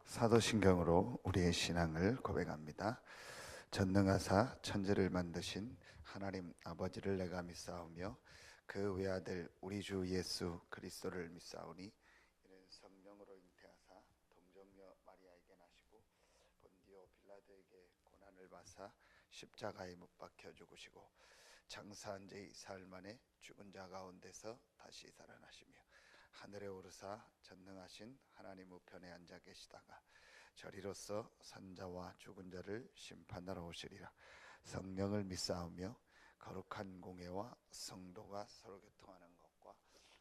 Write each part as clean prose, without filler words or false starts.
사도신경으로 우리의 신앙을 고백합니다. 전능하사 천지를 만드신 하나님 아버지를 내가 믿사오며 그 외아들 우리 주 예수 그리스도를 믿사오니 이는 성령으로 잉태하사 동정녀 마리아에게 나시고 본디오 빌라도에게 고난을 받사 십자가에 못 박혀 죽으시고 장사한 지 사흘 만에 죽은 자 가운데서 다시 살아나시며 하늘에 오르사 전능하신 하나님 우편에 앉아 계시다가 저리로서 산자와 죽은 자를 심판하러 오시리라. 성령을 믿사오며 거룩한 공회와 성도가 서로 교통하는 것과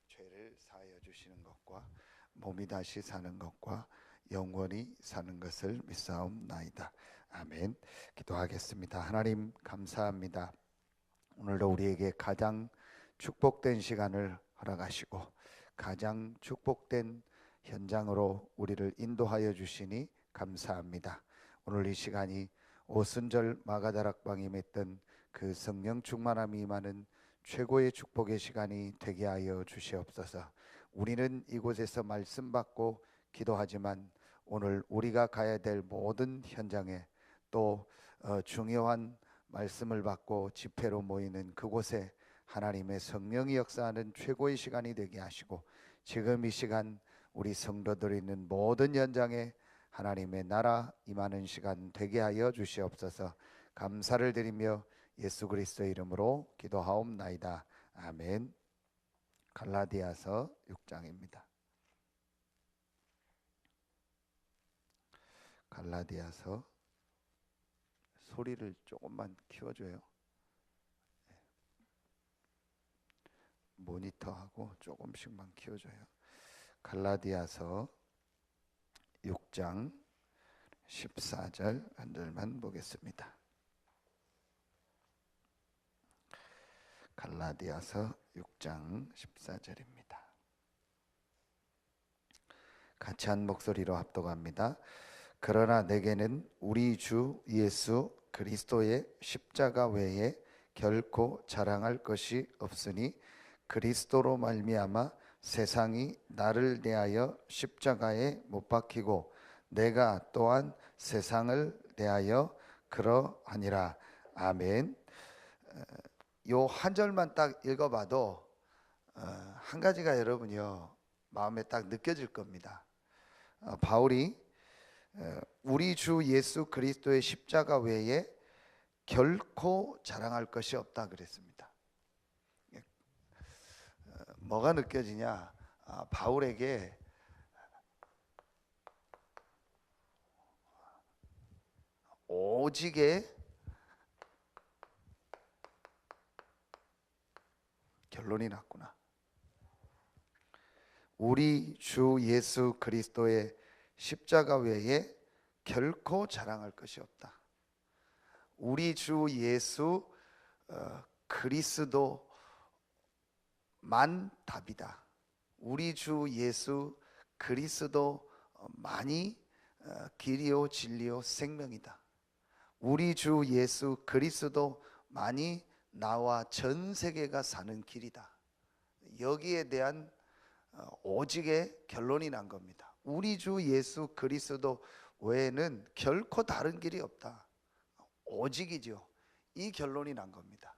죄를 사하여 주시는 것과 몸이 다시 사는 것과 영원히 사는 것을 믿사옵나이다. 아멘. 기도하겠습니다. 하나님 감사합니다. 오늘도 우리에게 가장 축복된 시간을 허락하시고 가장 축복된 현장으로 우리를 인도하여 주시니 감사합니다. 오늘 이 시간이 오순절 마가다락방에 맺던 그 성령 충만함이 임하는 최고의 축복의 시간이 되게 하여 주시옵소서. 우리는 이곳에서 말씀 받고 기도하지만 오늘 우리가 가야 될 모든 현장에 또 중요한 말씀을 받고 집회로 모이는 그곳에 하나님의 성령이 역사하는 최고의 시간이 되게 하시고 지금 이 시간 우리 성도들이 있는 모든 현장에 하나님의 나라 임하는 시간 되게 하여 주시옵소서. 감사를 드리며 예수 그리스도의 이름으로 기도하옵나이다. 아멘. 갈라디아서 6장입니다. 갈라디아서 소리를 조금만 키워줘요. 모니터하고 조금씩만 키워줘요. 갈라디아서 6장 14절 한 절만 보겠습니다. 갈라디아서 6장 14절입니다. 같이 한 목소리로 합독합니다. 그러나 내게는 우리 주 예수 그리스도의 십자가 외에 결코 자랑할 것이 없으니 그리스도로 말미암아 세상이 나를 대하여 십자가에 못 박히고 내가 또한 세상을 대하여 그러하니라. 아멘. 요 한 절만 딱 읽어봐도 한 가지가 여러분이요 마음에 딱 느껴질 겁니다. 바울이 우리 주 예수 그리스도의 십자가 외에 결코 자랑할 것이 없다 그랬습니다. 뭐가 느껴지냐? 바울에게 오직의 결론이 났구나. 우리 주 예수 그리스도의 십자가 외에 결코 자랑할 것이 없다. 우리 주 예수 그리스도만 답이다. 우리 주 예수 그리스도만이 길이요 진리요 생명이다. 우리 주 예수 그리스도만이 나와 전 세계가 사는 길이다. 여기에 대한 오직의 결론이 난 겁니다. 우리 주 예수 그리스도 외에는 결코 다른 길이 없다. 오직이죠. 이 결론이 난 겁니다.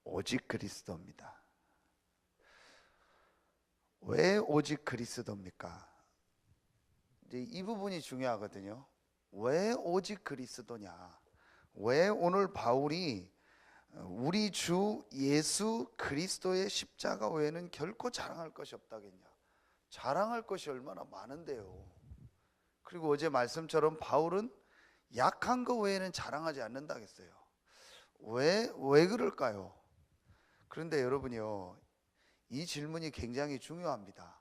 오직 그리스도입니다. 왜 오직 그리스도입니까? 이제 이 부분이 중요하거든요. 왜 오직 그리스도냐? 왜 오늘 바울이 우리 주 예수 그리스도의 십자가 외에는 결코 자랑할 것이 없다겠냐? 자랑할 것이 얼마나 많은데요. 그리고 어제 말씀처럼 바울은 약한 거 외에는 자랑하지 않는다 했어요. 왜 그럴까요? 그런데 여러분이요, 이 질문이 굉장히 중요합니다.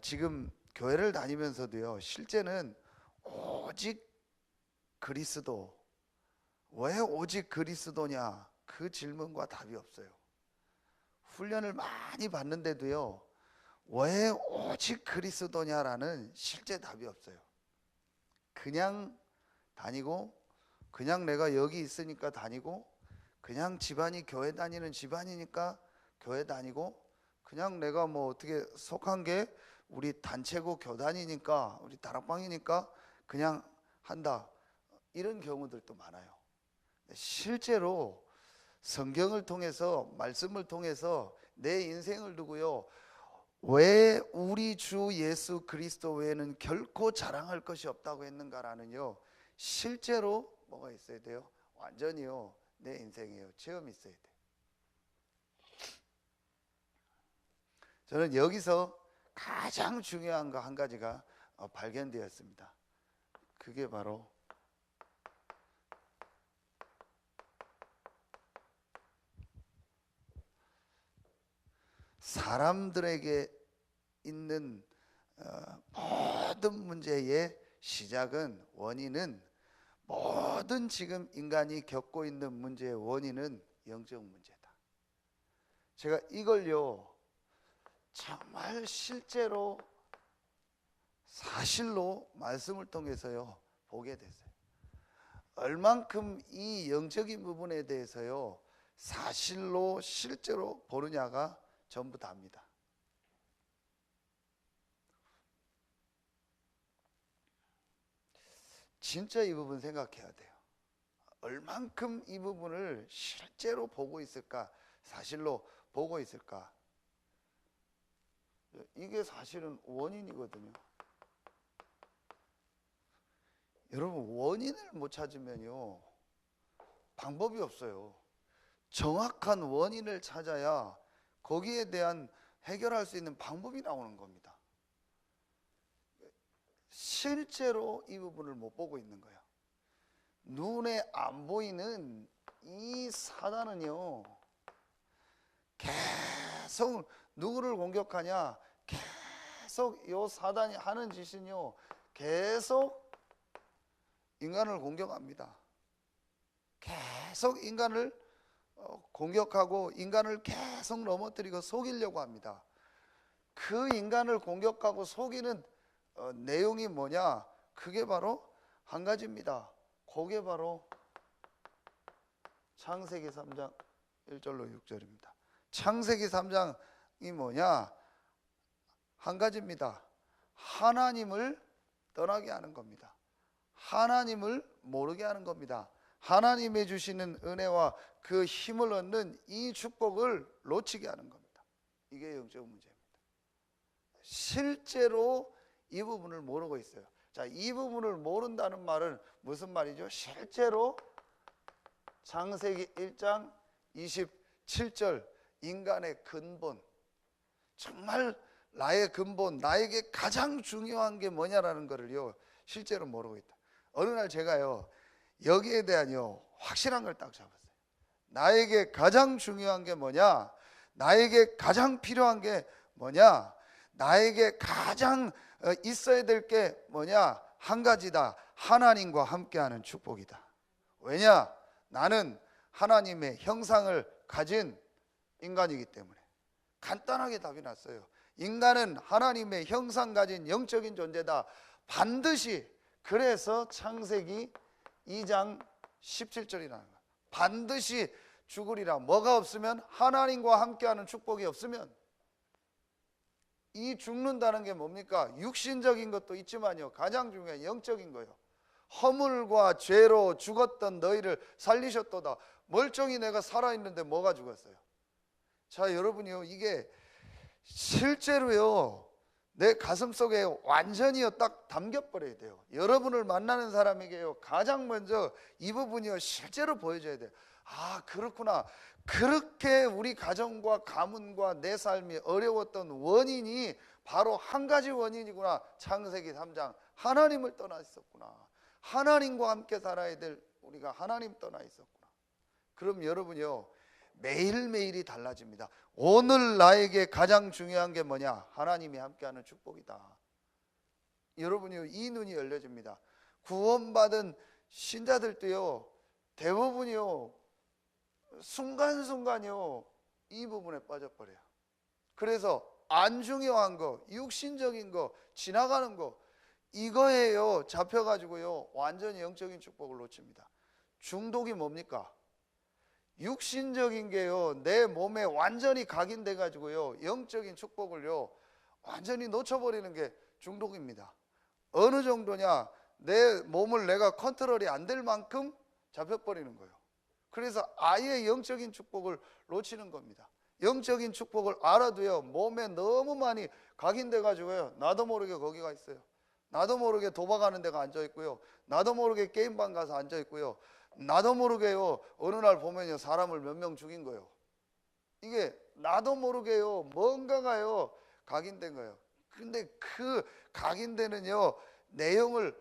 지금 교회를 다니면서도요, 실제는 오직 그리스도, 왜 오직 그리스도냐? 그 질문과 답이 없어요. 훈련을 많이 받는데도요, 왜 오직 그리스도냐라는 실제 답이 없어요. 그냥 다니고, 그냥 내가 여기 있으니까 다니고, 그냥 집안이 교회 다니는 집안이니까 교회 다니고, 그냥 내가 뭐 어떻게 속한 게 우리 단체고 교단이니까, 우리 다락방이니까 그냥 한다, 이런 경우들도 많아요. 실제로 성경을 통해서, 말씀을 통해서 내 인생을 두고요, 왜 우리 주 예수 그리스도 외에는 결코 자랑할 것이 없다고 했는가라는요, 실제로 뭐가 있어야 돼요? 완전히요, 내 인생이에요, 체험이 있어야 돼요. 저는 여기서 가장 중요한 거 한 가지가 발견되었습니다. 그게 바로 사람들에게 있는 모든 문제의 시작은, 원인은, 모든 지금 인간이 겪고 있는 문제의 원인은 영적 문제다. 제가 이걸요 정말 실제로 사실로 말씀을 통해서요 보게 됐어요. 얼만큼 이 영적인 부분에 대해서요 사실로 실제로 보느냐가 전부 다입니다. 진짜 이 부분 생각해야 돼요. 얼만큼 이 부분을 실제로 보고 있을까, 사실로 보고 있을까. 이게 사실은 원인이거든요. 여러분, 원인을 못 찾으면요 방법이 없어요. 정확한 원인을 찾아야 거기에 대한 해결할 수 있는 방법이 나오는 겁니다. 실제로 이 부분을 못 보고 있는 거예요. 눈에 안 보이는 이 사단은요 계속 누구를 공격하냐, 계속 이 사단이 하는 짓은요 계속 인간을 공격합니다. 계속 인간을 공격하고 인간을 계속 넘어뜨리고 속이려고 합니다. 그 인간을 공격하고 속이는 내용이 뭐냐? 그게 바로 한 가지입니다. 그게 바로 창세기 3장 1절로 6절입니다. 창세기 3장이 뭐냐? 한 가지입니다. 하나님을 떠나게 하는 겁니다. 하나님을 모르게 하는 겁니다. 하나님의 주시는 은혜와 그 힘을 얻는 이 축복을 놓치게 하는 겁니다. 이게 영적 문제입니다. 실제로 이 부분을 모르고 있어요. 자, 이 부분을 모른다는 말은 무슨 말이죠? 실제로 창세기 1장 27절 인간의 근본, 정말 나의 근본, 나에게 가장 중요한 게 뭐냐라는 거를요 실제로 모르고 있다. 어느 날 제가요 여기에 대한요 확실한 걸 딱 잡았어요. 나에게 가장 중요한 게 뭐냐, 나에게 가장 필요한 게 뭐냐, 나에게 가장 있어야 될 게 뭐냐, 한 가지다. 하나님과 함께하는 축복이다. 왜냐? 나는 하나님의 형상을 가진 인간이기 때문에. 간단하게 답이 났어요. 인간은 하나님의 형상 가진 영적인 존재다. 반드시. 그래서 창세기 2장 17절이라는 거야. 반드시 죽으리라. 뭐가 없으면? 하나님과 함께하는 축복이 없으면. 이 죽는다는 게 뭡니까? 육신적인 것도 있지만요 가장 중요한 영적인 거예요. 허물과 죄로 죽었던 너희를 살리셨도다. 멀쩡히 내가 살아있는데 뭐가 죽었어요? 자, 여러분이요 이게 실제로요 내 가슴속에 완전히요 딱 담겨버려야 돼요. 여러분을 만나는 사람에게요 가장 먼저 이 부분이요 실제로 보여줘야 돼요. 아, 그렇구나. 그렇게 우리 가정과 가문과 내 삶이 어려웠던 원인이 바로 한 가지 원인이구나. 창세기 3장 하나님을 떠나 있었구나. 하나님과 함께 살아야 될 우리가 하나님 떠나 있었구나. 그럼 여러분이요 매일매일이 달라집니다. 오늘 나에게 가장 중요한 게 뭐냐? 하나님이 함께하는 축복이다. 여러분이요 이 눈이 열려집니다. 구원받은 신자들도요 대부분이요 순간순간이요 이 부분에 빠져버려요. 그래서 안 중요한 거, 육신적인 거, 지나가는 거, 이거예요. 잡혀가지고요 완전히 영적인 축복을 놓칩니다. 중독이 뭡니까? 육신적인 게요 내 몸에 완전히 각인돼 가지고요 영적인 축복을요 완전히 놓쳐버리는 게 중독입니다. 어느 정도냐, 내 몸을 내가 컨트롤이 안 될 만큼 잡혀버리는 거예요. 그래서 아예 영적인 축복을 놓치는 겁니다. 영적인 축복을 알아도요 몸에 너무 많이 각인돼 가지고요 나도 모르게 거기가 있어요. 나도 모르게 도박하는 데가 앉아 있고요, 나도 모르게 게임방 가서 앉아 있고요, 나도 모르게요 어느 날 보면요 사람을 몇 명 죽인 거예요. 이게 나도 모르게요 뭔가가요 각인된 거예요. 근데 그 각인되는요 내용을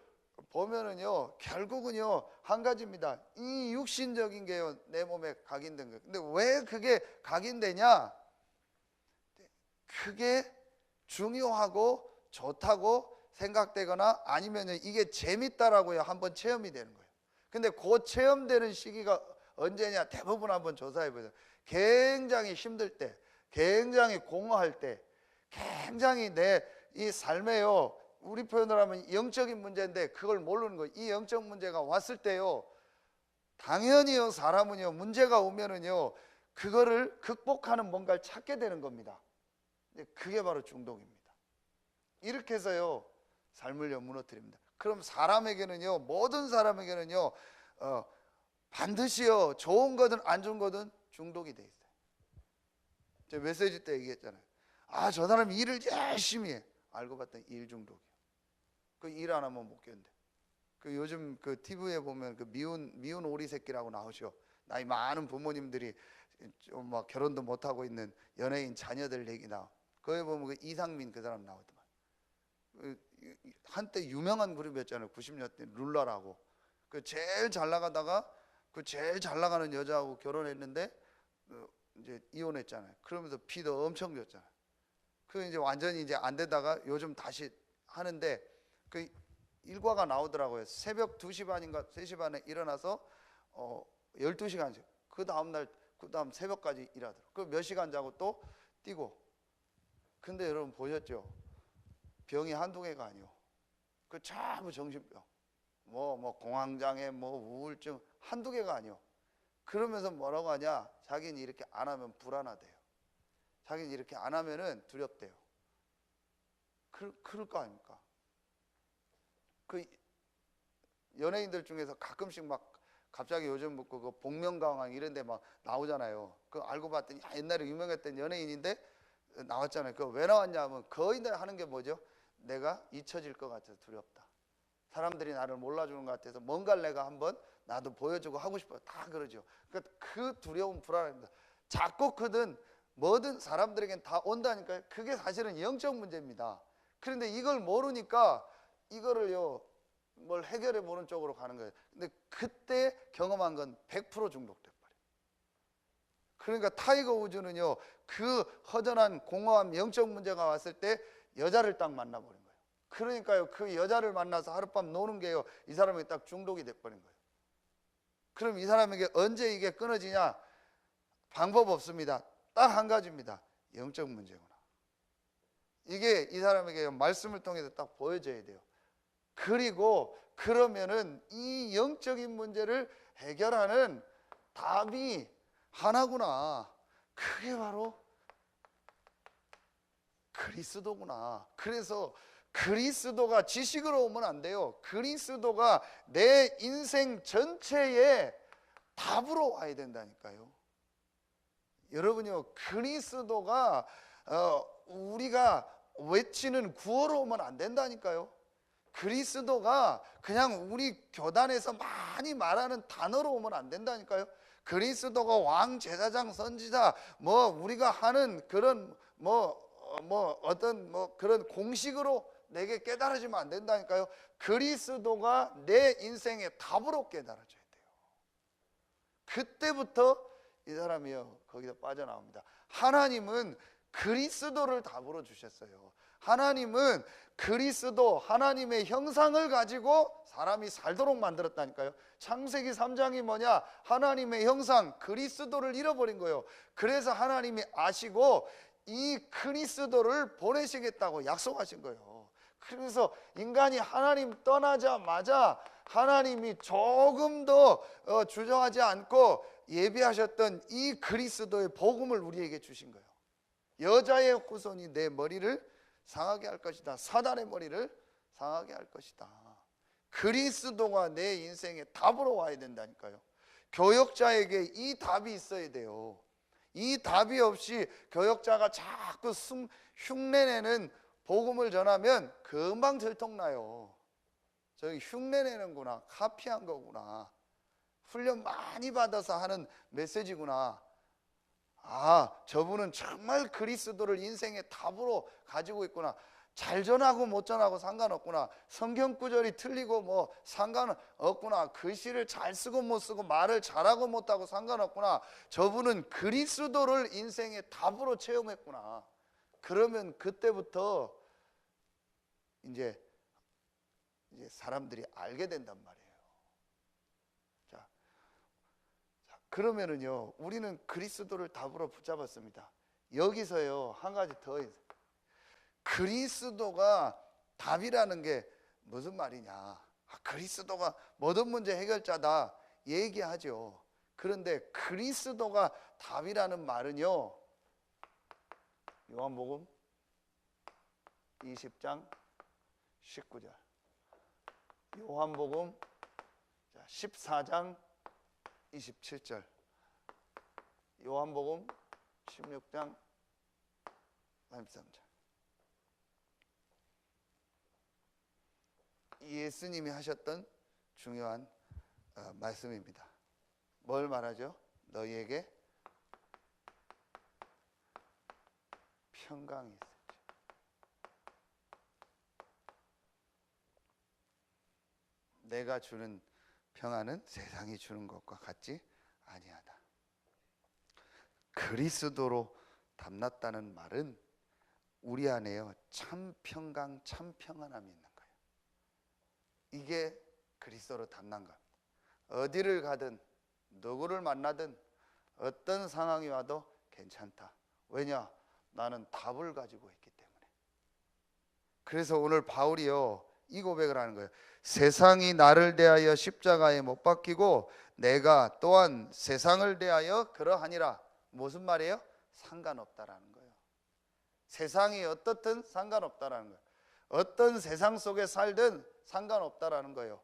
보면은요 결국은요 한 가지입니다. 이 육신적인 게요 내 몸에 각인된 거예요. 근데 왜 그게 각인되냐? 그게 중요하고 좋다고 생각되거나 아니면 이게 재밌다라고요 한번 체험이 되는 거예요. 근데 그 체험되는 시기가 언제냐? 대부분 한번 조사해 보세요. 굉장히 힘들 때, 굉장히 공허할 때, 굉장히 내 이 삶에요 우리 표현을 하면 영적인 문제인데 그걸 모르는 거예요. 이 영적 문제가 왔을 때요 당연히요 사람은요 문제가 오면은요 그거를 극복하는 뭔가를 찾게 되는 겁니다. 그게 바로 중독입니다. 이렇게 해서요 삶을요 무너뜨립니다. 그럼 사람에게는요 모든 사람에게는요 반드시요 좋은 거든 안 좋은 거든 중독이 돼 있어요. 제가 메시지 때 얘기했잖아요. 아, 저 사람이 일을 열심히 해. 알고 봤더니 일 중독이요. 그 일 안 하면 못 견뎌. 그 요즘 그 TV에 보면 그 미운 오리 새끼라고 나오죠. 나이 많은 부모님들이 좀 막 결혼도 못 하고 있는 연예인 자녀들 얘기 나와. 거기 보면 그 이상민 그 사람 나오더만. 한때 유명한 그룹이었잖아요. 90년대 룰라라고. 그 제일 잘 나가다가 그 제일 잘 나가는 여자하고 결혼했는데 이제 이혼했잖아요. 그러면서 피도 엄청 줬잖아요. 그 이제 완전히 이제 안 되다가 요즘 다시 하는데 그 일과가 나오더라고요. 새벽 2시 반인가 3시 반에 일어나서 12시간씩 그 다음 날 그 다음 새벽까지 일하더라고요. 그 몇 시간 자고 또 뛰고. 근데 여러분 보셨죠? 병이 한두 개가 아니요. 그 전부 정신병. 뭐 공황장애, 뭐 우울증 한두 개가 아니요. 그러면서 뭐라고 하냐? 자기는 이렇게 안 하면 불안하대요. 자기는 이렇게 안 하면은 두렵대요. 그럴 거 아닙니까? 그 연예인들 중에서 가끔씩 막 갑자기 요즘 뭐 그 복면가왕 이런 데 막 나오잖아요. 그 알고 봤더니 옛날에 유명했던 연예인인데 나왔잖아요. 그거 왜 나왔냐 하면 거의 다 하는 게 뭐죠? 내가 잊혀질 것 같아서 두렵다. 사람들이 나를 몰라주는 것 같아서 뭔가를 내가 한번 나도 보여주고 하고 싶어요. 다 그러죠. 그러니까 그 두려움 불안합니다. 작고 크든 뭐든 사람들에겐 다 온다니까요. 그게 사실은 영적 문제입니다. 그런데 이걸 모르니까 이거를요 뭘 해결해 보는 쪽으로 가는 거예요. 근데 그때 경험한 건 100% 중독돼 버려요. 그러니까 타이거 우즈는요 그 허전한 공허함 영적 문제가 왔을 때 여자를 딱 만나버린 거예요. 그러니까요 그 여자를 만나서 하룻밤 노는 게요 이 사람에게 딱 중독이 돼버린 거예요. 그럼 이 사람에게 언제 이게 끊어지냐? 방법 없습니다. 딱 한 가지입니다. 영적 문제구나. 이게 이 사람에게 말씀을 통해서 딱 보여줘야 돼요. 그리고 그러면은 이 영적인 문제를 해결하는 답이 하나구나. 그게 바로 그리스도구나. 그래서 그리스도가 지식으로 오면 안 돼요. 그리스도가 내 인생 전체의 답으로 와야 된다니까요. 여러분요, 그리스도가 우리가 외치는 구호로 오면 안 된다니까요. 그리스도가 그냥 우리 교단에서 많이 말하는 단어로 오면 안 된다니까요. 그리스도가 왕, 제사장, 선지자 뭐 우리가 하는 그런 어떤 그런 공식으로 내게 깨달아지면 안 된다니까요. 그리스도가 내 인생의 답으로 깨달아져야 돼요. 그때부터 이 사람이요 거기서 빠져나옵니다. 하나님은 그리스도를 답으로 주셨어요. 하나님은 그리스도 하나님의 형상을 가지고 사람이 살도록 만들었다니까요. 창세기 3장이 뭐냐? 하나님의 형상 그리스도를 잃어버린 거예요. 그래서 하나님이 아시고 이 그리스도를 보내시겠다고 약속하신 거예요. 그래서 인간이 하나님 떠나자마자 하나님이 조금 더 주저하지 않고 예비하셨던 이 그리스도의 복음을 우리에게 주신 거예요. 여자의 후손이 내 머리를 상하게 할 것이다. 사단의 머리를 상하게 할 것이다. 그리스도가 내 인생의 답으로 와야 된다니까요. 교역자에게 이 답이 있어야 돼요. 이 답이 없이 교역자가 자꾸 흉내내는 복음을 전하면 금방 들통나요. 저기 흉내내는구나, 카피한 거구나, 훈련 많이 받아서 하는 메시지구나. 아, 저분은 정말 그리스도를 인생의 답으로 가지고 있구나. 잘 전하고 못 전하고 상관없구나. 성경 구절이 틀리고 뭐 상관없구나. 글씨를 잘 쓰고 못 쓰고 말을 잘하고 못하고 상관없구나. 저분은 그리스도를 인생의 답으로 체험했구나. 그러면 그때부터 이제 사람들이 알게 된단 말이에요. 자, 그러면은요, 우리는 그리스도를 답으로 붙잡았습니다. 여기서요, 한 가지 더 있어요. 그리스도가 답이라는 게 무슨 말이냐? 그리스도가 모든 문제 해결자다 얘기하죠. 그런데 그리스도가 답이라는 말은요, 요한복음 20장 19절, 요한복음 14장 27절, 요한복음 16장 33절. 예수님이 하셨던 중요한 말씀입니다. 뭘 말하죠? 너희에게 평강이 있을지. 내가 주는 평안은 세상이 주는 것과 같지 아니하다. 그리스도로 담났다는 말은 우리 안에요, 참 평강, 참 평안함이 있는 거예요. 이게 그리스도로 담난 겁니다. 어디를 가든 누구를 만나든 어떤 상황이 와도 괜찮다. 왜냐? 나는 답을 가지고 있기 때문에. 그래서 오늘 바울이요, 이 고백을 하는 거예요. 세상이 나를 대하여 십자가에 못 박히고 내가 또한 세상을 대하여 그러하니라. 무슨 말이에요? 상관없다라는 거예요. 세상이 어떻든 상관없다라는 거예요. 어떤 세상 속에 살든 상관없다라는 거예요.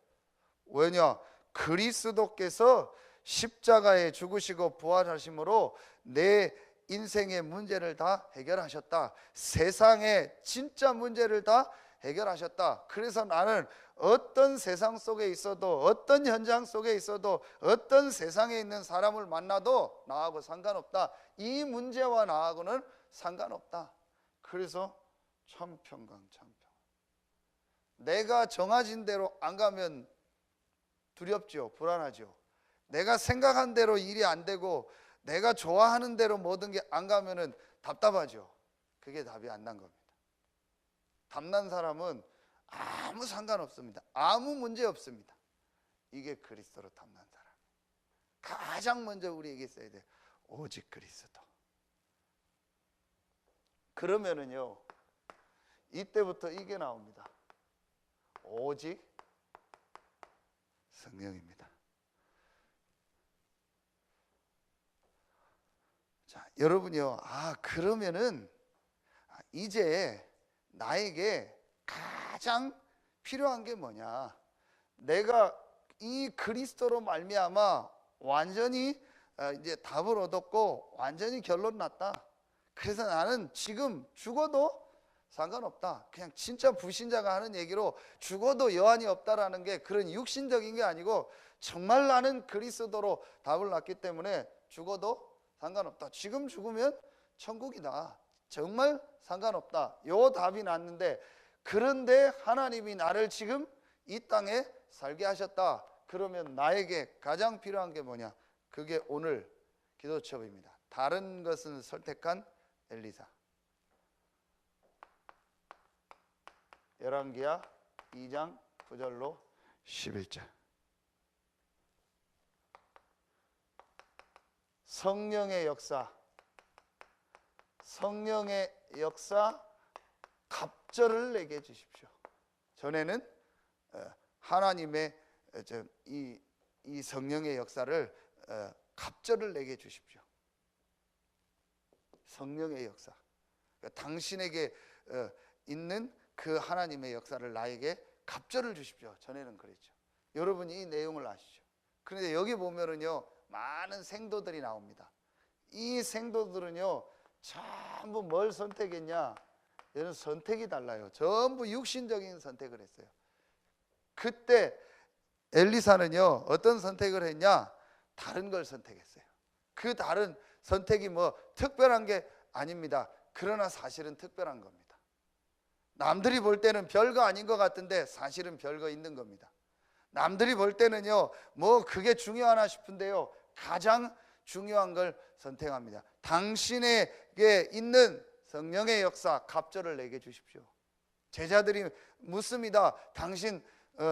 왜냐? 그리스도께서 십자가에 죽으시고 부활하심으로 내 인생의 문제를 다 해결하셨다. 세상의 진짜 문제를 다 해결하셨다. 그래서 나는 어떤 세상 속에 있어도, 어떤 현장 속에 있어도, 어떤 세상에 있는 사람을 만나도 나하고 상관없다. 이 문제와 나하고는 상관없다. 그래서 참 평강, 참 평강. 내가 정해진 대로 안 가면 두렵죠, 불안하죠. 내가 생각한 대로 일이 안 되고 내가 좋아하는 대로 모든 게 안 가면은 답답하죠. 그게 답이 안 난 겁니다. 답난 사람은 아무 상관없습니다. 아무 문제 없습니다. 이게 그리스도로 답난 사람. 가장 먼저 우리에게 있어야 돼요. 오직 그리스도. 그러면은요, 이때부터 이게 나옵니다. 오직 성령입니다. 자, 여러분요, 그러면은 이제 나에게 가장 필요한 게 뭐냐? 내가 이 그리스도로 말미암아 완전히 이제 답을 얻었고 완전히 결론 났다. 그래서 나는 지금 죽어도 상관없다. 그냥 진짜 불신자가 하는 얘기로 죽어도 여한이 없다라는 게 그런 육신적인 게 아니고 정말 나는 그리스도로 답을 낳기 때문에 죽어도 상관없다. 지금 죽으면 천국이다. 정말 상관없다. 요 답이 났는데, 그런데 하나님이 나를 지금 이 땅에 살게 하셨다. 그러면 나에게 가장 필요한 게 뭐냐? 그게 오늘 기도첩입니다. 다른 것은 선택한 엘리사. 열왕기하 2장 9절로 11절. 성령의 역사, 성령의 역사 갑절을 내게 주십시오. 전에는 하나님의 이 성령의 역사를 갑절을 내게 주십시오. 성령의 역사, 당신에게 있는 그 하나님의 역사를 나에게 갑절을 주십시오. 전에는 그랬죠. 여러분이 이 내용을 아시죠? 그런데 여기 보면은요, 많은 생도들이 나옵니다. 이 생도들은요, 전부 뭘 선택했냐? 얘는 선택이 달라요. 전부 육신적인 선택을 했어요. 그때 엘리사는요, 어떤 선택을 했냐? 다른 걸 선택했어요. 그 다른 선택이 뭐 특별한 게 아닙니다. 그러나 사실은 특별한 겁니다. 남들이 볼 때는 별거 아닌 것 같은데 사실은 별거 있는 겁니다. 남들이 볼 때는요, 뭐 그게 중요하나 싶은데요, 가장 중요한 걸 선택합니다. 당신에게 있는 성령의 역사 갑절을 내게 주십시오. 제자들이 묻습니다. 당신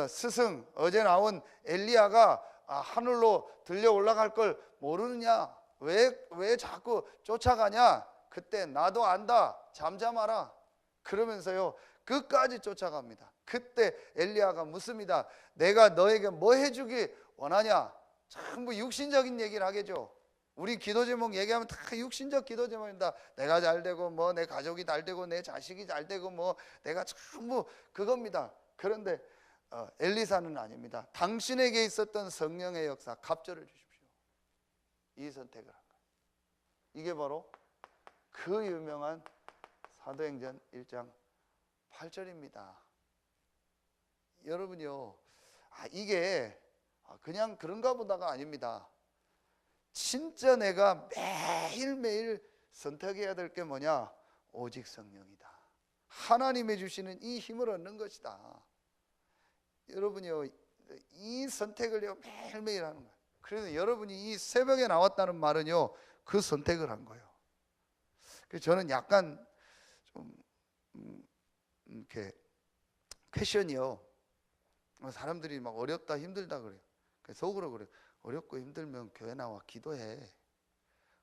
스승, 어제 나온 엘리야가 하늘로 들려 올라갈 걸 모르느냐? 왜 자꾸 쫓아가냐? 그때 나도 안다, 잠잠하라. 그러면서요, 끝까지 쫓아갑니다. 그때 엘리야가 묻습니다. 내가 너에게 뭐 해주기 원하냐? 전부 육신적인 얘기를 하겠죠. 우리 기도 제목 얘기하면 다 육신적 기도 제목입니다. 내가 잘 되고 뭐 내 가족이 잘 되고 내 자식이 잘 되고 뭐 내가 전부 그겁니다. 그런데 엘리사는 아닙니다. 당신에게 있었던 성령의 역사 갑절을 주십시오. 이 선택을 한 거예요. 이게 바로 그 유명한 사도행전 1장 8절입니다. 여러분요, 이게 그냥 그런가 보다가 아닙니다. 진짜 내가 매일매일 선택해야 될 게 뭐냐? 오직 성령이다. 하나님이 주시는 이 힘을 얻는 것이다. 여러분이요, 이 선택을요 매일매일 하는 거예요. 그래서 여러분이 이 새벽에 나왔다는 말은요, 그 선택을 한 거예요. 그래서 저는 약간 좀 이렇게 퀘션이요, 사람들이 막 어렵다 힘들다 그래요. 속으로 그래요. 어렵고 힘들면 교회 나와 기도해.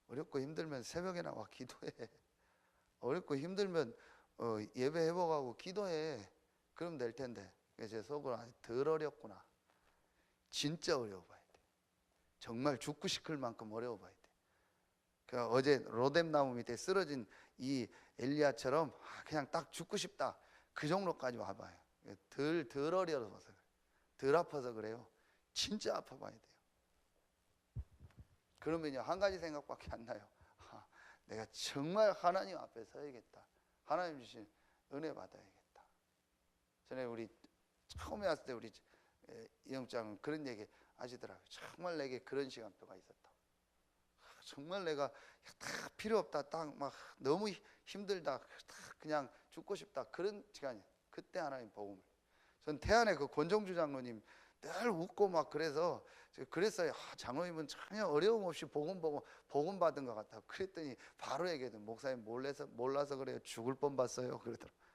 어렵고 힘들면 새벽에 나와 기도해. 어렵고 힘들면 예배 회복하고 기도해. 그럼 될 텐데. 제 속으로 덜 어렵구나. 진짜 어려워봐야 돼. 정말 죽고 싶을 만큼 어려워봐야 돼. 그러니까 어제 로뎀 나무 밑에 쓰러진 이 엘리야처럼 그냥 딱 죽고 싶다, 그 정도까지 와봐요. 덜 어려워서 그래요. 덜 아파서 그래요. 진짜 아파봐야 돼요. 그러면요, 한 가지 생각밖에 안 나요. 내가 정말 하나님 앞에 서야겠다. 하나님 주신 은혜 받아야겠다. 전에 우리 처음에 왔을 때 우리 이영장은 그런 얘기 하시더라고요. 정말 내게 그런 시간표가 있었다. 정말 내가 다 필요 없다, 딱 막 너무 힘들다, 그냥 죽고 싶다, 그런 시간이. 그때 하나님 복음을. 전 태안의 그 권정주 장로님 늘 웃고 막 그래서 그랬어요. 장로님은 전혀 어려움 없이 복음 받은 것 같다. 그랬더니 바로 얘기해도 목사님 몰라서 그래요. 죽을 뻔 봤어요. 그러더라고요.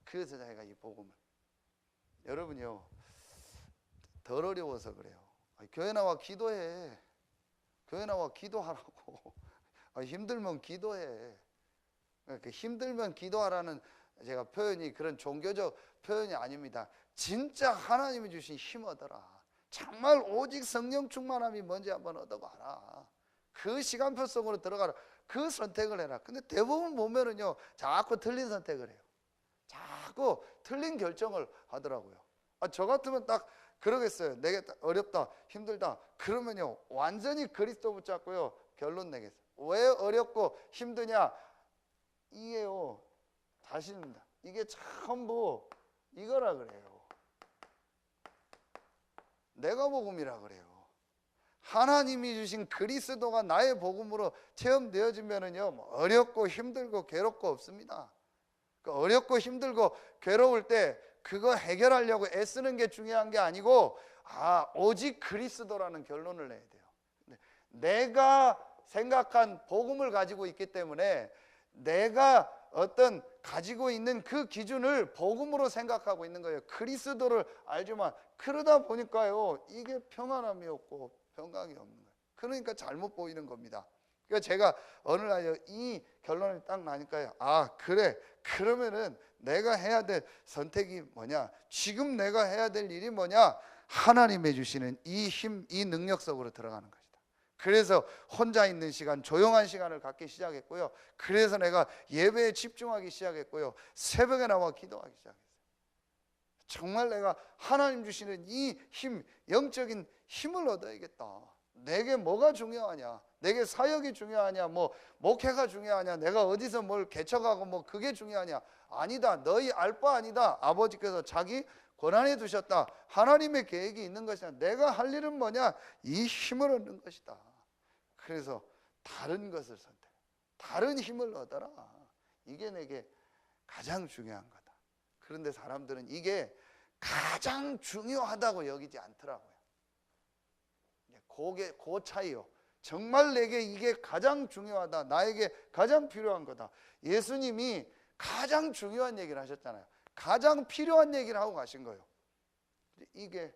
그래서 자기가 이 복음을. 여러분요, 덜 어려워서 그래요. 교회 나와 기도해. 교회 나와 기도하라고. 힘들면 기도해. 힘들면 기도하라는 제가 표현이 그런 종교적 표현이 아닙니다. 진짜 하나님이 주신 힘 얻어라. 정말 오직 성령 충만함이 뭔지 한번 얻어봐라. 그 시간표 속으로 들어가라. 그 선택을 해라. 근데 대부분 보면은요, 자꾸 틀린 선택을 해요. 자꾸 틀린 결정을 하더라고요. 저 같으면 딱 그러겠어요. 내게 어렵다, 힘들다. 그러면요, 완전히 그리스도 붙잡고요, 결론 내겠어요. 왜 어렵고 힘드냐? 이게요, 자신입니다. 이게 전부 이거라 그래요. 내가 복음이라 그래요. 하나님이 주신 그리스도가 나의 복음으로 체험되어지면은요, 어렵고 힘들고 괴롭고 없습니다. 어렵고 힘들고 괴로울 때 그거 해결하려고 애쓰는 게 중요한 게 아니고, 오직 그리스도라는 결론을 내야 돼요. 내가 생각한 복음을 가지고 있기 때문에 내가 어떤 가지고 있는 그 기준을 복음으로 생각하고 있는 거예요. 그리스도를 알지만, 그러다 보니까요, 이게 평안함이 없고 평강이 없는 거예요. 그러니까 잘못 보이는 겁니다. 그러니까 제가 어느 날 이 결론이 딱 나니까요. 아, 그래. 그러면은 내가 해야 될 선택이 뭐냐? 지금 내가 해야 될 일이 뭐냐? 하나님이 주시는 이 힘, 이 능력 속으로 들어가는 것이다. 그래서 혼자 있는 시간, 조용한 시간을 갖기 시작했고요. 그래서 내가 예배에 집중하기 시작했고요. 새벽에 나와 기도하기 시작했어요. 정말 내가 하나님 주시는 이 힘, 영적인 힘을 얻어야겠다. 내게 뭐가 중요하냐? 내게 사역이 중요하냐? 뭐 목회가 중요하냐? 내가 어디서 뭘 개척하고 뭐 그게 중요하냐? 아니다. 너희 알 바 아니다. 아버지께서 자기 권한에 두셨다. 하나님의 계획이 있는 것이다. 내가 할 일은 뭐냐? 이 힘을 얻는 것이다. 그래서 다른 것을 선택. 다른 힘을 얻어라. 이게 내게 가장 중요한 거다. 그런데 사람들은 이게 가장 중요하다고 여기지 않더라고요. 그 차이요. 정말 내게 이게 가장 중요하다. 나에게 가장 필요한 거다. 예수님이 가장 중요한 얘기를 하셨잖아요. 가장 필요한 얘기를 하고 가신 거예요. 이게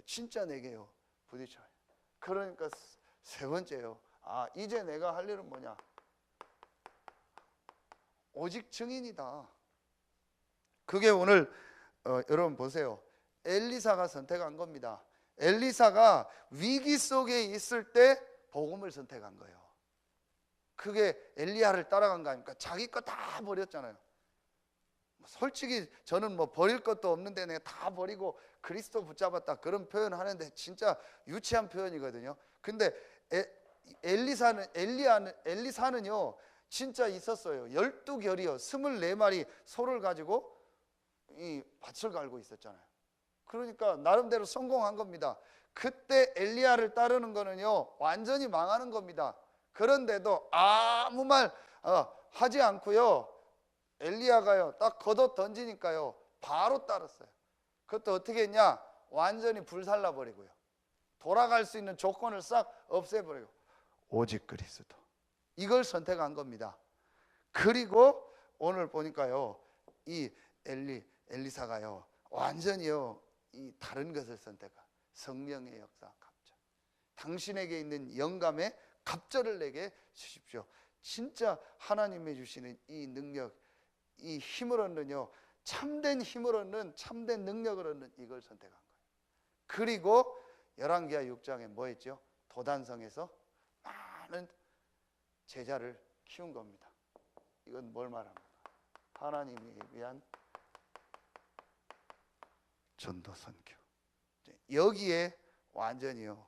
진짜 내게요 부딪혀요. 그러니까 세 번째요. 아, 이제 내가 할 일은 뭐냐? 오직 증인이다. 그게 오늘 여러분 보세요. 엘리사가 선택한 겁니다. 엘리사가 위기 속에 있을 때 복음을 선택한 거예요. 그게 엘리야를 따라간 거 아닙니까? 자기 거 다 버렸잖아요. 솔직히 저는 뭐 버릴 것도 없는데 내가 다 버리고 그리스도 붙잡았다 그런 표현 하는데 진짜 유치한 표현이거든요. 근데 엘리사는요 진짜 있었어요. 12결이요 24마리 소를 가지고 이 밭을 갈고 있었잖아요. 그러니까 나름대로 성공한 겁니다. 그때 엘리야를 따르는 거는요 완전히 망하는 겁니다. 그런데도 아무 말 하지 않고요 엘리야가요 딱 걷어 던지니까요 바로 따랐어요. 그것도 어떻게 했냐? 완전히 불살라 버리고요 돌아갈 수 있는 조건을 싹 없애버리고 오직 그리스도, 이걸 선택한 겁니다. 그리고 오늘 보니까요 이 엘리사가요 완전히요 이 다른 것을 선택한 성령의 역사 갑절. 당신에게 있는 영감의 갑절을 내게 주십시오. 진짜 하나님이 주시는 이 능력, 이 힘을 얻는요 참된 힘을 얻는, 참된 능력을 얻는 이걸 선택한 거예요. 그리고 열왕기하 6장에 뭐 했죠? 도단성에서 많은 제자를 키운 겁니다. 이건 뭘 말합니까? 하나님이 위한 전도 선교. 여기에 완전히요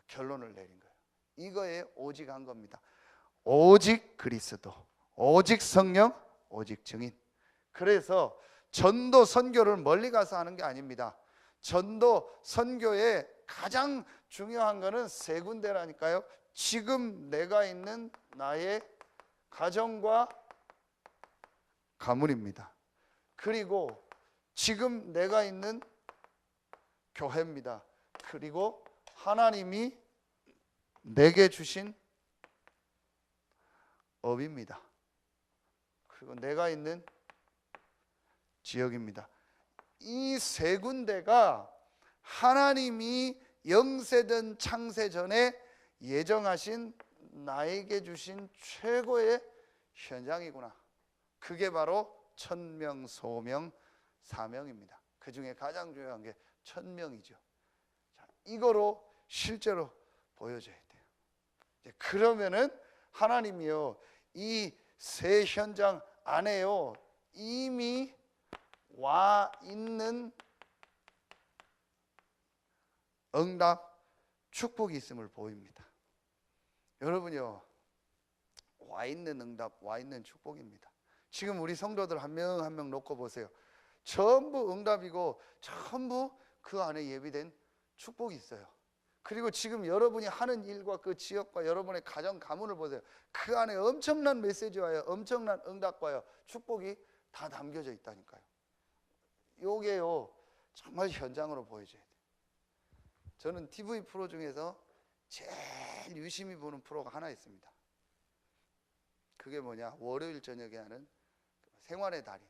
결론을 내린 거예요. 이거에 오직 한 겁니다. 오직 그리스도, 오직 성령, 오직 증인. 그래서 전도 선교를 멀리 가서 하는 게 아닙니다. 전도 선교의 가장 중요한 거는 세 군데라니까요. 지금 내가 있는 나의 가정과 가문입니다. 그리고 지금 내가 있는 교회입니다. 그리고 하나님이 내게 주신 업입니다. 그리고 내가 있는 지역입니다. 이 세 군데가 하나님이 영세전 창세 전에 예정하신 나에게 주신 최고의 현장이구나. 그게 바로 천명, 소명, 사명입니다. 그 중에 가장 중요한 게 천명이죠. 자, 이거로 실제로 보여줘야 돼요. 그러면은 하나님이요 이 세 현장 안에요 이미 와 있는 응답, 축복이 있음을 보입니다. 여러분요 와 있는 응답, 와 있는 축복입니다. 지금 우리 성도들 한 명 한 명 놓고 보세요. 전부 응답이고 전부 그 안에 예비된 축복이 있어요. 그리고 지금 여러분이 하는 일과 그 지역과 여러분의 가정 가문을 보세요. 그 안에 엄청난 메시지와요 엄청난 응답과요 축복이 다 담겨져 있다니까요. 요게요 정말 현장으로 보여줘야 돼요. 저는 TV 프로 중에서 제일 유심히 보는 프로가 하나 있습니다. 그게 뭐냐? 월요일 저녁에 하는 생활의 달인.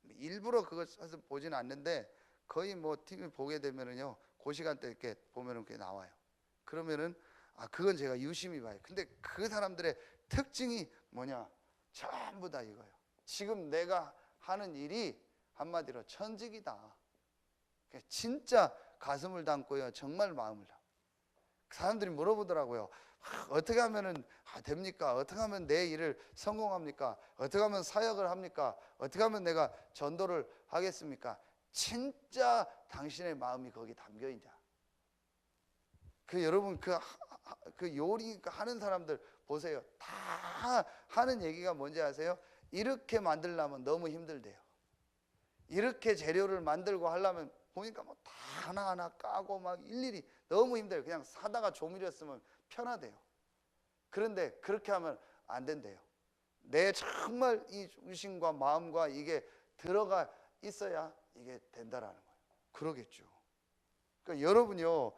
일부러 그것을 보지는 않는데 거의 뭐 TV 보게 되면은요 그 시간대 이렇게 보면은 그게 나와요. 그러면은 그건 제가 유심히 봐요. 근데 그 사람들의 특징이 뭐냐? 전부 다 이거예요. 지금 내가 하는 일이 한마디로 천직이다. 진짜 가슴을 담고요, 정말 마음을 담고. 사람들이 물어보더라고요. 어떻게 하면은 됩니까? 어떻게 하면 내 일을 성공합니까? 어떻게 하면 사역을 합니까? 어떻게 하면 내가 전도를 하겠습니까? 진짜 당신의 마음이 거기 담겨 있냐? 여러분 그 요리 하는 사람들 보세요. 다 하는 얘기가 뭔지 아세요? 이렇게 만들려면 너무 힘들대요. 이렇게 재료를 만들고 하려면 보니까 뭐 다 하나하나 까고 막 일일이 너무 힘들어요. 그냥 사다가 조미료 쓰면 편하대요. 그런데 그렇게 하면 안 된대요. 내 정말 이 중심과 마음과 이게 들어가 있어야 이게 된다라는 거예요. 그러겠죠. 그러니까 여러분요,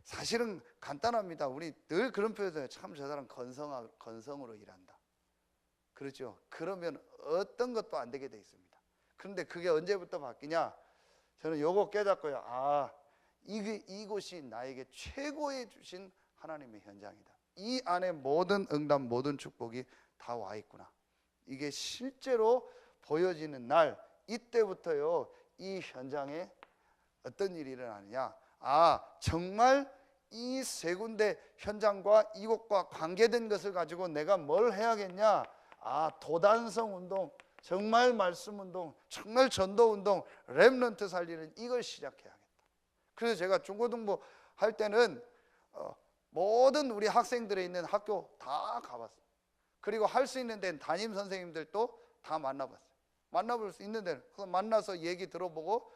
사실은 간단합니다. 우리 늘 그런 표현해요. 참 저 사람 건성으로 일한다. 그렇죠. 그러면 어떤 것도 안 되게 돼 있습니다. 그런데 그게 언제부터 바뀌냐? 저는 요거 깨닫고요. 이곳이 나에게 최고의 주신 하나님의 현장이다. 이 안에 모든 응답, 모든 축복이 다 와 있구나. 이게 실제로 보여지는 날, 이때부터요, 이 현장에 어떤 일이 일어나느냐? 정말 이 세 군데 현장과 이곳과 관계된 것을 가지고 내가 뭘 해야겠냐? 도단성 운동, 정말 말씀 운동, 정말 전도 운동, 렘넌트 살리는 이걸 시작해야겠다. 그래서 제가 중고등부 할 때는 모든 우리 학생들이 있는 학교 다 가봤어요. 그리고 할 수 있는 데는 담임 선생님들도 다 만나봤어요. 만나볼 수 있는 데는 만나서 얘기 들어보고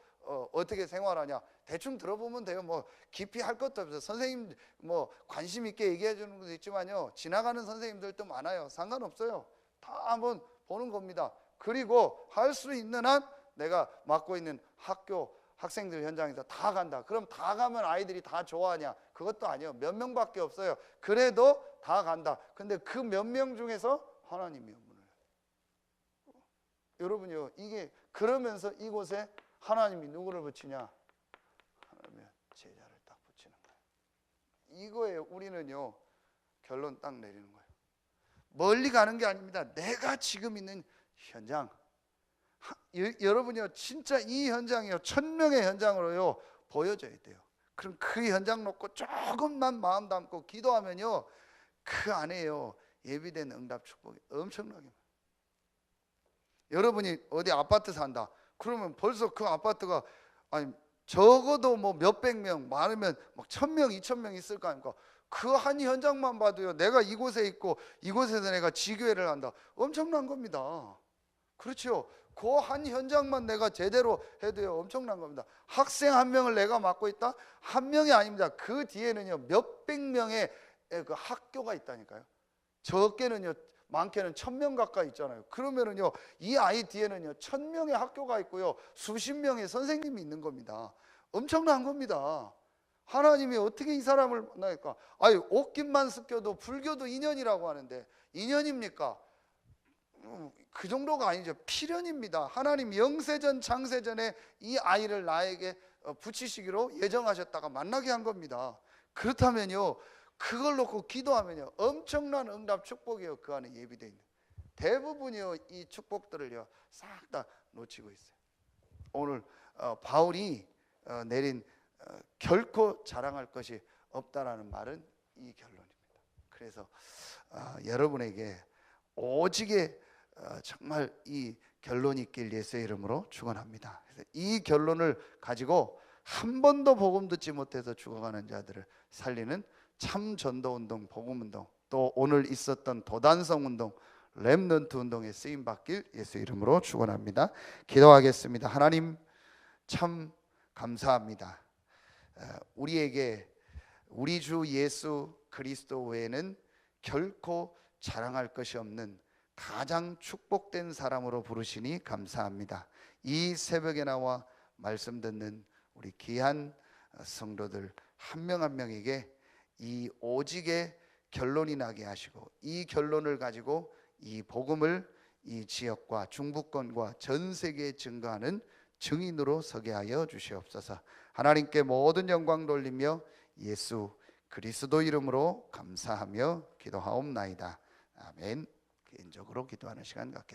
어떻게 생활하냐 대충 들어보면 돼요. 뭐 깊이 할 것도 없어요. 선생님 뭐 관심 있게 얘기해 주는 것도 있지만요, 지나가는 선생님들도 많아요. 상관없어요. 다 한번 보는 겁니다. 그리고 할 수 있는 한 내가 맡고 있는 학교 학생들 현장에서 다 간다. 그럼 다 가면 아이들이 다 좋아하냐? 그것도 아니에요. 몇 명밖에 없어요. 그래도 다 간다. 근데 그 몇 명 중에서 하나님이 문을 열어요. 여러분요, 이게 그러면서 이곳에 하나님이 누구를 붙이냐? 하나님의 제자를 딱 붙이는 거예요. 이거에 우리는요, 결론 딱 내리는 거예요. 멀리 가는 게 아닙니다. 내가 지금 있는 현장, 여러분이요, 진짜 이 현장이요, 1000명의 현장으로요 보여져야 돼요. 그럼 그 현장 놓고 조금만 마음 담고 기도하면요, 그 안에요 예비된 응답 축복이 엄청나게 많아요. 여러분이 어디 아파트 산다 그러면 벌써 그 아파트가 적어도 뭐 몇백 명, 많으면 막 1000명, 2000명 있을 거 아닙니까? 그 한 현장만 봐도요, 내가 이곳에 있고 이곳에서 내가 지교회를 한다, 엄청난 겁니다. 그렇죠. 그 한 현장만 내가 제대로 해도요, 엄청난 겁니다. 학생 한 명을 내가 맡고 있다? 한 명이 아닙니다. 그 뒤에는요 몇백 명의 그 학교가 있다니까요. 적게는요, 많게는 1000명 가까이 있잖아요. 그러면은요, 이 아이 뒤에는요 1000명의 학교가 있고요, 수십 명의 선생님이 있는 겁니다. 엄청난 겁니다. 하나님이 어떻게 이 사람을 만날까? 옷깃만 습겨도 불교도 인연이라고 하는데 인연입니까? 그 정도가 아니죠. 필연입니다. 하나님 영세전 장세전에 이 아이를 나에게 붙이시기로 예정하셨다가 만나게 한 겁니다. 그렇다면요, 그걸 놓고 기도하면요, 엄청난 응답 축복이요 그 안에 예비되어 있는. 대부분이요 이 축복들을요 싹 다 놓치고 있어요. 오늘 바울이 내린 결코 자랑할 것이 없다라는 말은 이 결론입니다. 그래서 여러분에게 오직에 정말 이 결론이 있길 예수의 이름으로 축원합니다. 그래서 이 결론을 가지고 한 번도 복음 듣지 못해서 죽어가는 자들을 살리는 참 전도운동, 복음운동, 또 오늘 있었던 도단성 운동, 렘넌트 운동에 쓰임 받길 예수 이름으로 축원합니다. 기도하겠습니다. 하나님 참 감사합니다. 우리에게 우리 주 예수 그리스도 외에는 결코 자랑할 것이 없는 가장 축복된 사람으로 부르시니 감사합니다. 이 새벽에 나와 말씀 듣는 우리 귀한 성도들 한 명 한 명에게 이 오직의 결론이 나게 하시고, 이 결론을 가지고 이 복음을 이 지역과 중부권과 전 세계에 증거하는 증인으로 서게 하여 주시옵소서. 하나님께 모든 영광 돌리며 예수 그리스도 이름으로 감사하며 기도하옵나이다. 아멘. 개인적으로 기도하는 시간 갖겠습니다.